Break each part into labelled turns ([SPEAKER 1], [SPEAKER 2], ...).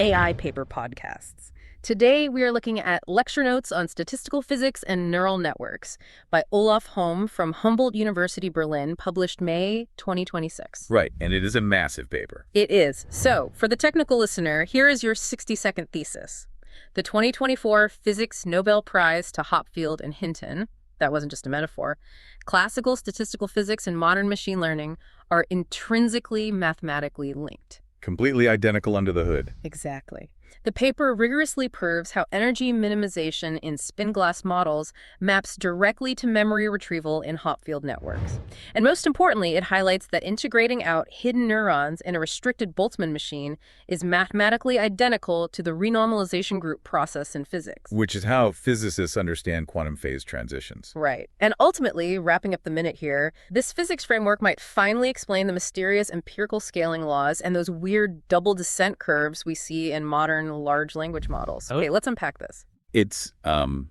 [SPEAKER 1] AI paper podcasts. Today, we are looking at lecture notes on statistical physics and neural networks by Olaf Hohm from Humboldt University, Berlin, published May 2026.
[SPEAKER 2] Right, and it is a massive paper.
[SPEAKER 1] It is. So, for the technical listener, here is your 60-second thesis. The 2024 Physics Nobel Prize to Hopfield and Hinton, that wasn't just a metaphor, classical statistical physics and modern machine learning are intrinsically mathematically linked.
[SPEAKER 2] Completely identical under the hood.
[SPEAKER 1] Exactly. The paper rigorously proves how energy minimization in spin-glass models maps directly to memory retrieval in Hopfield networks. And most importantly, it highlights that integrating out hidden neurons in a restricted Boltzmann machine is mathematically identical to the renormalization group process in physics.
[SPEAKER 2] Which is how physicists understand quantum phase transitions.
[SPEAKER 1] Right. And ultimately, wrapping up the minute here, this physics framework might finally explain the mysterious empirical scaling laws and those weird double descent curves we see in modern large language models. Okay, let's unpack this.
[SPEAKER 2] It's an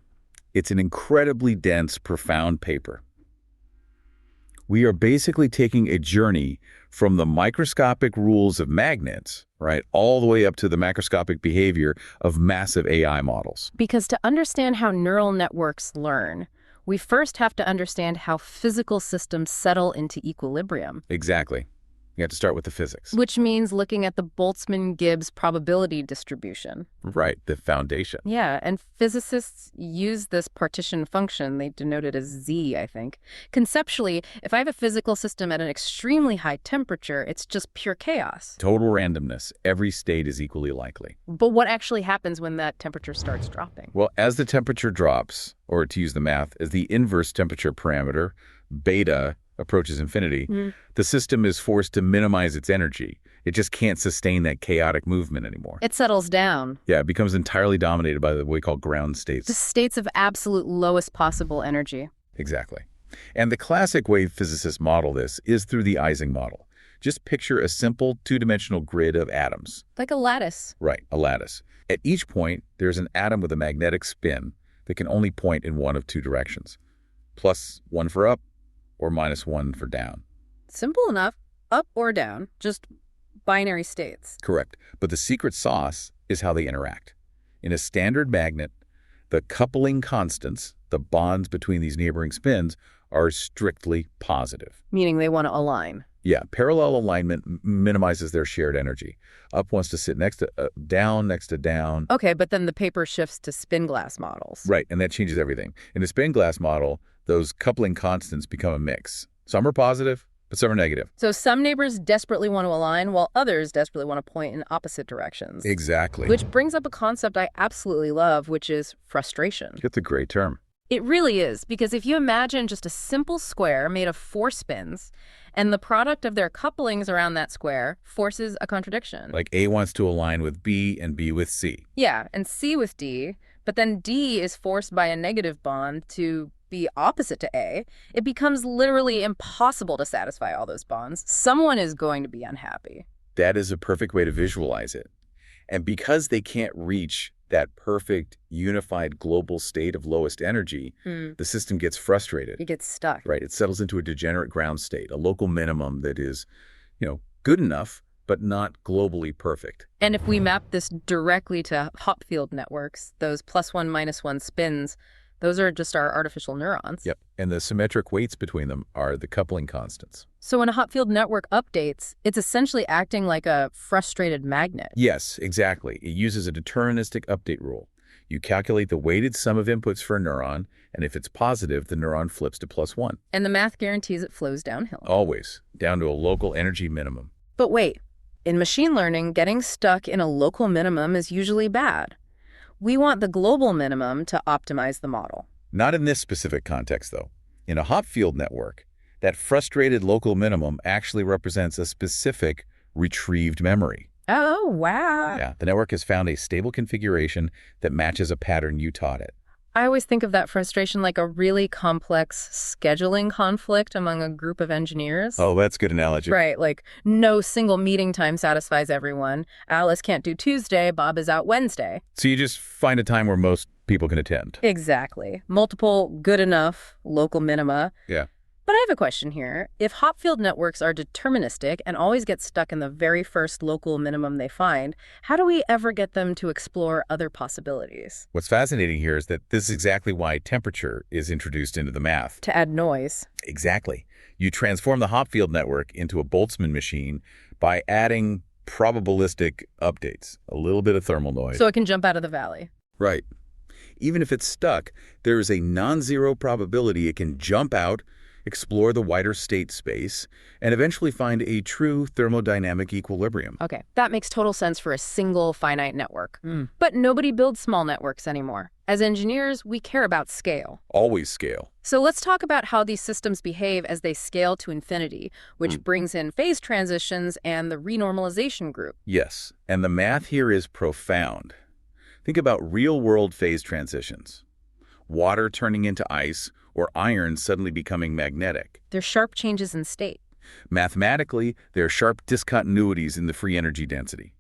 [SPEAKER 2] incredibly dense, profound paper. We are basically taking a journey from the microscopic rules of magnets, right, all the way up to the macroscopic behavior of massive AI models.
[SPEAKER 1] Because to understand how neural networks learn, we first have to understand how physical systems settle into equilibrium.
[SPEAKER 2] Exactly. You have to start with the physics.
[SPEAKER 1] Which means looking at the Boltzmann-Gibbs probability distribution.
[SPEAKER 2] Right, the foundation.
[SPEAKER 1] Yeah, and physicists use this partition function. They denote it as Z, I think. Conceptually, if I have a physical system at an extremely high temperature, it's just pure chaos.
[SPEAKER 2] Total randomness. Every state is equally likely.
[SPEAKER 1] But what actually happens when that temperature starts dropping?
[SPEAKER 2] Well, as the temperature drops, or to use the math, as the inverse temperature parameter, beta, approaches infinity, the system is forced to minimize its energy. It just can't sustain that chaotic movement anymore.
[SPEAKER 1] It settles down.
[SPEAKER 2] Yeah, it becomes entirely dominated by what we call ground states.
[SPEAKER 1] The states of absolute lowest possible energy.
[SPEAKER 2] Exactly. And the classic way physicists model this is through the Ising model. Just picture a simple two-dimensional grid of atoms.
[SPEAKER 1] Like a lattice.
[SPEAKER 2] Right, a lattice. At each point, there's an atom with a magnetic spin that can only point in one of two directions. Plus one for up, or minus one for down.
[SPEAKER 1] Simple enough. Up or down. Just binary states.
[SPEAKER 2] Correct. But the secret sauce is how they interact. In a standard magnet, the coupling constants, the bonds between these neighboring spins, are strictly positive.
[SPEAKER 1] Meaning they want to align.
[SPEAKER 2] Yeah, parallel alignment minimizes their shared energy. Up wants to sit next to down, next to down.
[SPEAKER 1] Okay, but then the paper shifts to spin glass models.
[SPEAKER 2] Right, and that changes everything. In a spin glass model, those coupling constants become a mix. Some are positive, but some are negative.
[SPEAKER 1] So some neighbors desperately want to align, while others desperately want to point in opposite directions.
[SPEAKER 2] Exactly.
[SPEAKER 1] Which brings up a concept I absolutely love, which is frustration.
[SPEAKER 2] It's a great term.
[SPEAKER 1] It really is, because if you imagine just a simple square made of 4 spins, and the product of their couplings around that square forces a contradiction.
[SPEAKER 2] Like A wants to align with B and B with C.
[SPEAKER 1] Yeah, and C with D, but then D is forced by a negative bond to be opposite to A. It becomes literally impossible to satisfy all those bonds. Someone is going to be unhappy.
[SPEAKER 2] That is a perfect way to visualize it. And because they can't reach that perfect, unified global state of lowest energy, the system gets frustrated.
[SPEAKER 1] It gets stuck.
[SPEAKER 2] Right. It settles into a degenerate ground state, a local minimum that is, good enough, but not globally perfect.
[SPEAKER 1] And if we map this directly to Hopfield networks, those +1, -1 spins, those are just our artificial neurons.
[SPEAKER 2] Yep. And the symmetric weights between them are the coupling constants.
[SPEAKER 1] So when a Hopfield network updates, it's essentially acting like a frustrated magnet.
[SPEAKER 2] Yes, exactly. It uses a deterministic update rule. You calculate the weighted sum of inputs for a neuron, and if it's positive, the neuron flips to +1.
[SPEAKER 1] And the math guarantees it flows downhill.
[SPEAKER 2] Always, down to a local energy minimum.
[SPEAKER 1] But wait, in machine learning, getting stuck in a local minimum is usually bad. We want the global minimum to optimize the model.
[SPEAKER 2] Not in this specific context, though. In a Hopfield network, that frustrated local minimum actually represents a specific retrieved memory.
[SPEAKER 1] Oh, wow.
[SPEAKER 2] Yeah, the network has found a stable configuration that matches a pattern you taught it.
[SPEAKER 1] I always think of that frustration like a really complex scheduling conflict among a group of engineers.
[SPEAKER 2] Oh, that's a good analogy.
[SPEAKER 1] Right, like no single meeting time satisfies everyone. Alice can't do Tuesday, Bob is out Wednesday.
[SPEAKER 2] So you just find a time where most people can attend.
[SPEAKER 1] Exactly. Multiple good enough local minima.
[SPEAKER 2] Yeah.
[SPEAKER 1] But I have a question here. If Hopfield networks are deterministic and always get stuck in the very first local minimum they find, how do we ever get them to explore other possibilities?
[SPEAKER 2] What's fascinating here is that this is exactly why temperature is introduced into the math.
[SPEAKER 1] To add noise.
[SPEAKER 2] Exactly. You transform the Hopfield network into a Boltzmann machine by adding probabilistic updates, a little bit of thermal noise.
[SPEAKER 1] So it can jump out of the valley.
[SPEAKER 2] Right. Even if it's stuck, there is a non-zero probability it can jump out, explore the wider state space, and eventually find a true thermodynamic equilibrium.
[SPEAKER 1] Okay, that makes total sense for a single finite network. But nobody builds small networks anymore. As engineers, we care about scale.
[SPEAKER 2] Always scale.
[SPEAKER 1] So let's talk about how these systems behave as they scale to infinity, which brings in phase transitions and the renormalization group.
[SPEAKER 2] Yes, and the math here is profound. Think about real-world phase transitions. Water turning into ice, or iron suddenly becoming magnetic.
[SPEAKER 1] They're sharp changes in state.
[SPEAKER 2] Mathematically, there are sharp discontinuities in the free energy density.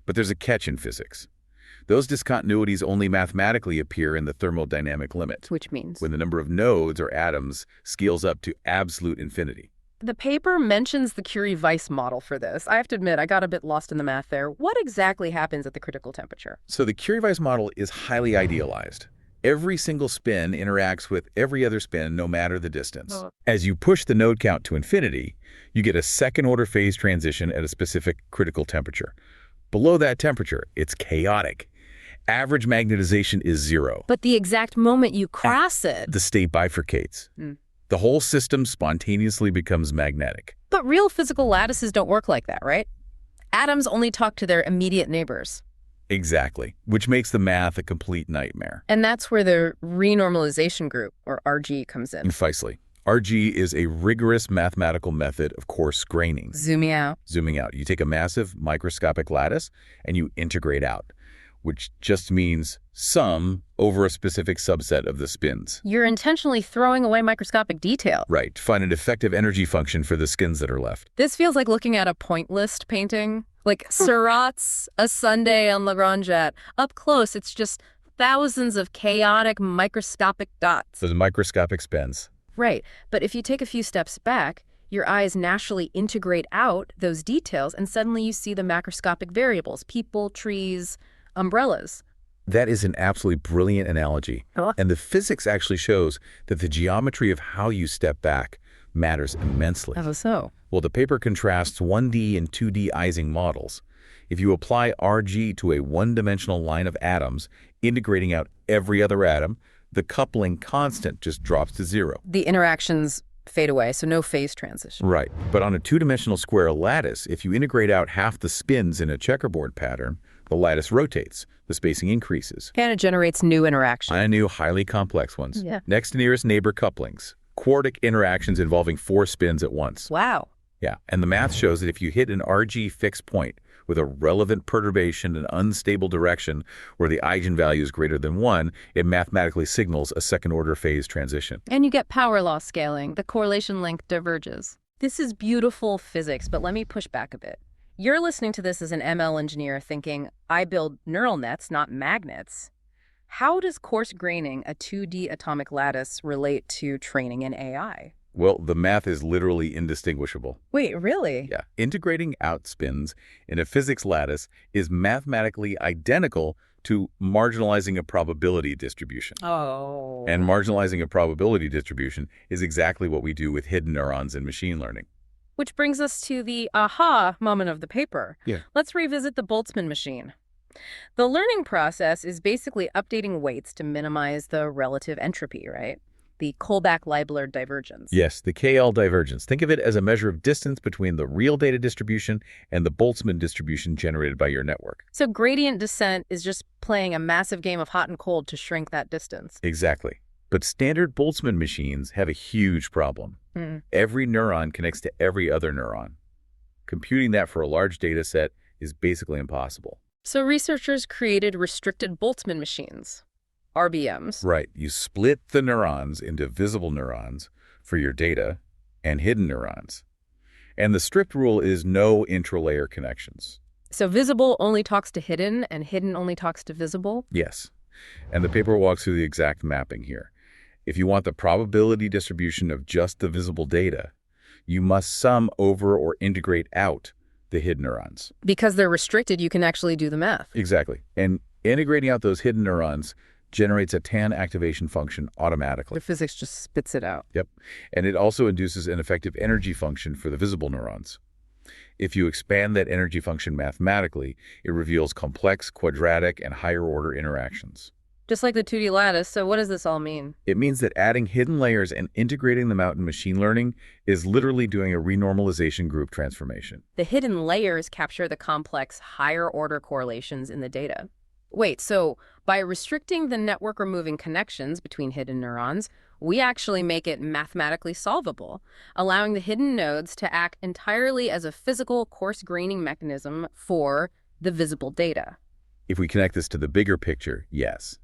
[SPEAKER 2] But there's a catch in physics. Those discontinuities only mathematically appear in the thermodynamic limit,
[SPEAKER 1] Which means?
[SPEAKER 2] when the number of nodes or atoms scales up to absolute infinity.
[SPEAKER 1] The paper mentions the Curie-Weiss model for this. I have to admit, I got a bit lost in the math there. What exactly happens at the critical temperature?
[SPEAKER 2] So the Curie-Weiss model is highly idealized. Every single spin interacts with every other spin, no matter the distance. As you push the node count to infinity, you get a second-order phase transition at a specific critical temperature. Below that temperature, it's chaotic. Average magnetization is zero.
[SPEAKER 1] But the exact moment you cross it...
[SPEAKER 2] The state bifurcates. The whole system spontaneously becomes magnetic.
[SPEAKER 1] But real physical lattices don't work like that, right? Atoms only talk to their immediate neighbors.
[SPEAKER 2] Exactly, which makes the math a complete nightmare.
[SPEAKER 1] And that's where the renormalization group, or RG, comes in.
[SPEAKER 2] Precisely. RG is a rigorous mathematical method of coarse graining.
[SPEAKER 1] Zooming out.
[SPEAKER 2] Zooming out. You take a massive microscopic lattice and you integrate out, which just means sum over a specific subset of the spins.
[SPEAKER 1] You're intentionally throwing away microscopic detail.
[SPEAKER 2] Right, to find an effective energy function for the skins that are left.
[SPEAKER 1] This feels like looking at a point list painting. Like Seurat's A Sunday on La Grande Jet. Up close, it's just thousands of chaotic microscopic dots.
[SPEAKER 2] Those microscopic spins.
[SPEAKER 1] Right, but if you take a few steps back, your eyes naturally integrate out those details, and suddenly you see the macroscopic variables, people, trees, umbrellas.
[SPEAKER 2] That is an absolutely brilliant analogy. And the physics actually shows that the geometry of how you step back matters immensely.
[SPEAKER 1] How so?
[SPEAKER 2] Well, the paper contrasts 1D and 2D Ising models. If you apply RG to a one-dimensional line of atoms, integrating out every other atom, the coupling constant just drops to zero.
[SPEAKER 1] The interactions fade away, so no phase transition.
[SPEAKER 2] Right. But on a two-dimensional square lattice, if you integrate out half the spins in a checkerboard pattern, the lattice rotates, the spacing increases.
[SPEAKER 1] And it generates new interactions.
[SPEAKER 2] And new, highly complex ones.
[SPEAKER 1] Yeah.
[SPEAKER 2] Next nearest neighbor couplings. Quartic interactions involving 4 spins at once.
[SPEAKER 1] Wow.
[SPEAKER 2] Yeah, and the math shows that if you hit an RG fixed point with a relevant perturbation and unstable direction where the eigenvalue is greater than 1, it mathematically signals a second-order phase transition.
[SPEAKER 1] And you get power law scaling. The correlation length diverges. This is beautiful physics, but let me push back a bit. You're listening to this as an ML engineer thinking, I build neural nets, not magnets. How does coarse graining a 2D atomic lattice relate to training in AI?
[SPEAKER 2] Well, the math is literally indistinguishable.
[SPEAKER 1] Wait, really?
[SPEAKER 2] Yeah. Integrating out spins in a physics lattice is mathematically identical to marginalizing a probability distribution.
[SPEAKER 1] Oh.
[SPEAKER 2] And marginalizing a probability distribution is exactly what we do with hidden neurons in machine learning.
[SPEAKER 1] Which brings us to the aha moment of the paper.
[SPEAKER 2] Yeah.
[SPEAKER 1] Let's revisit the Boltzmann machine. The learning process is basically updating weights to minimize the relative entropy, right? The Kullback-Leibler divergence.
[SPEAKER 2] Yes, the KL divergence. Think of it as a measure of distance between the real data distribution and the Boltzmann distribution generated by your network.
[SPEAKER 1] So gradient descent is just playing a massive game of hot and cold to shrink that distance.
[SPEAKER 2] Exactly. But standard Boltzmann machines have a huge problem. Every neuron connects to every other neuron. Computing that for a large data set is basically impossible.
[SPEAKER 1] So researchers created restricted Boltzmann machines, RBMs.
[SPEAKER 2] Right. You split the neurons into visible neurons for your data and hidden neurons. And the strict rule is no intralayer connections.
[SPEAKER 1] So visible only talks to hidden, and hidden only talks to visible?
[SPEAKER 2] Yes. And the paper walks through the exact mapping here. If you want the probability distribution of just the visible data, you must sum over or integrate out the hidden neurons.
[SPEAKER 1] Because they're restricted, you can actually do the math.
[SPEAKER 2] Exactly. And integrating out those hidden neurons generates a tan activation function automatically.
[SPEAKER 1] The physics just spits it out.
[SPEAKER 2] Yep. And it also induces an effective energy function for the visible neurons. If you expand that energy function mathematically, it reveals complex, quadratic, and higher-order interactions.
[SPEAKER 1] Just like the 2D lattice, so what does this all mean?
[SPEAKER 2] It means that adding hidden layers and integrating them out in machine learning is literally doing a renormalization group transformation.
[SPEAKER 1] The hidden layers capture the complex, higher-order correlations in the data. Wait, so by restricting the network-removing connections between hidden neurons, we actually make it mathematically solvable, allowing the hidden nodes to act entirely as a physical coarse-graining mechanism for the visible data.
[SPEAKER 2] If we connect this to the bigger picture, yes.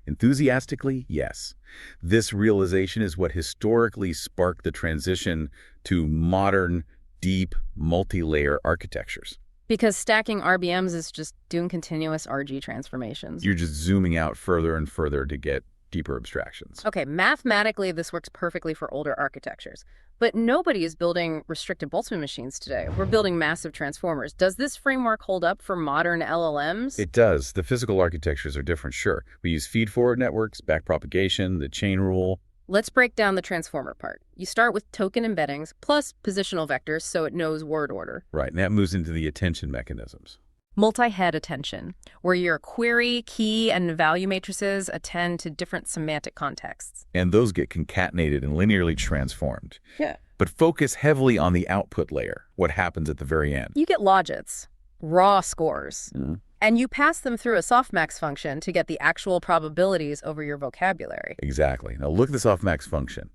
[SPEAKER 2] Enthusiastically, yes. This realization is what historically sparked the transition to modern, deep, multi-layer architectures.
[SPEAKER 1] Because stacking RBMs is just doing continuous RG transformations.
[SPEAKER 2] You're just zooming out further and further to get deeper abstractions.
[SPEAKER 1] Okay, mathematically, this works perfectly for older architectures. But nobody is building restricted Boltzmann machines today. We're building massive transformers. Does this framework hold up for modern LLMs?
[SPEAKER 2] It does. The physical architectures are different, sure. We use feed-forward networks, backpropagation, the chain rule.
[SPEAKER 1] Let's break down the transformer part. You start with token embeddings plus positional vectors so it knows word order.
[SPEAKER 2] Right, and that moves into the attention mechanisms.
[SPEAKER 1] Multi-head attention, where your query, key, and value matrices attend to different semantic contexts.
[SPEAKER 2] And those get concatenated and linearly transformed.
[SPEAKER 1] Yeah.
[SPEAKER 2] But focus heavily on the output layer, what happens at the very end.
[SPEAKER 1] You get logits, raw scores, and you pass them through a softmax function to get the actual probabilities over your vocabulary.
[SPEAKER 2] Exactly. Now look at the softmax function.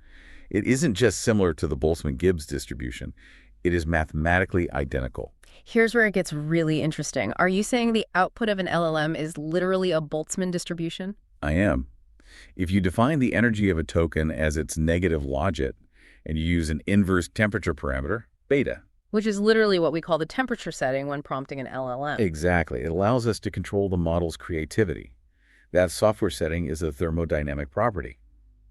[SPEAKER 2] It isn't just similar to the Boltzmann-Gibbs distribution. It is mathematically identical.
[SPEAKER 1] Here's where it gets really interesting. Are you saying the output of an LLM is literally a Boltzmann distribution?
[SPEAKER 2] I am. If you define the energy of a token as its negative logit, and you use an inverse temperature parameter, beta.
[SPEAKER 1] Which is literally what we call the temperature setting when prompting an LLM.
[SPEAKER 2] Exactly. It allows us to control the model's creativity. That software setting is a thermodynamic property.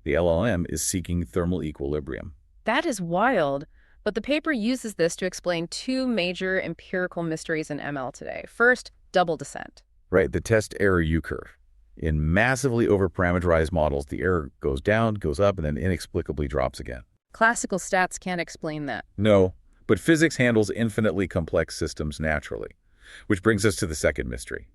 [SPEAKER 2] The LLM is seeking thermal equilibrium.
[SPEAKER 1] That is wild. But the paper uses this to explain two major empirical mysteries in ML today. First, double descent.
[SPEAKER 2] Right, the test error U-curve. In massively overparameterized models, the error goes down, goes up, and then inexplicably drops again.
[SPEAKER 1] Classical stats can't explain that.
[SPEAKER 2] No, but physics handles infinitely complex systems naturally. Which brings us to the second mystery.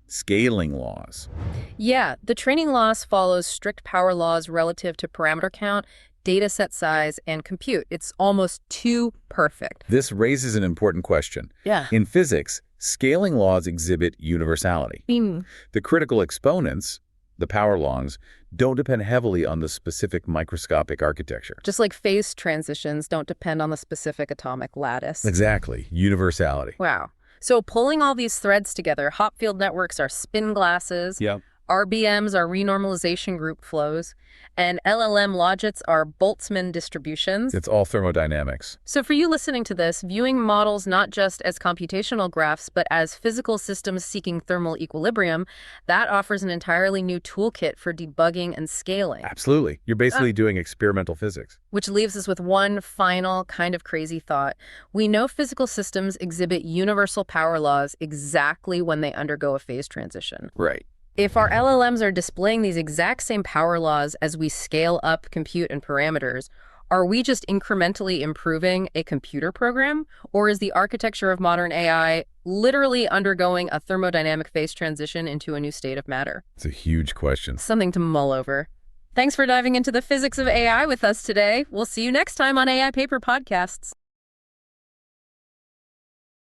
[SPEAKER 2] Scaling laws.
[SPEAKER 1] Yeah, the training loss follows strict power laws relative to parameter count, data set size, and compute. It's almost too perfect.
[SPEAKER 2] This raises an important question.
[SPEAKER 1] Yeah.
[SPEAKER 2] In physics, scaling laws exhibit universality. The critical exponents, the power laws, don't depend heavily on the specific microscopic architecture.
[SPEAKER 1] Just like phase transitions don't depend on the specific atomic lattice.
[SPEAKER 2] Exactly. Universality.
[SPEAKER 1] Wow. So pulling all these threads together, Hopfield networks are spin glasses.
[SPEAKER 2] Yep.
[SPEAKER 1] RBMs are renormalization group flows, and LLM logits are Boltzmann distributions.
[SPEAKER 2] It's all thermodynamics.
[SPEAKER 1] So for you listening to this, viewing models not just as computational graphs, but as physical systems seeking thermal equilibrium, that offers an entirely new toolkit for debugging and scaling.
[SPEAKER 2] Absolutely. You're basically doing experimental physics.
[SPEAKER 1] Which leaves us with one final kind of crazy thought. We know physical systems exhibit universal power laws exactly when they undergo a phase transition.
[SPEAKER 2] Right.
[SPEAKER 1] If our LLMs are displaying these exact same power laws as we scale up compute and parameters, are we just incrementally improving a computer program? Or is the architecture of modern AI literally undergoing a thermodynamic phase transition into a new state of matter?
[SPEAKER 2] It's a huge question.
[SPEAKER 1] Something to mull over. Thanks for diving into the physics of AI with us today. We'll see you next time on AI Paper Podcasts.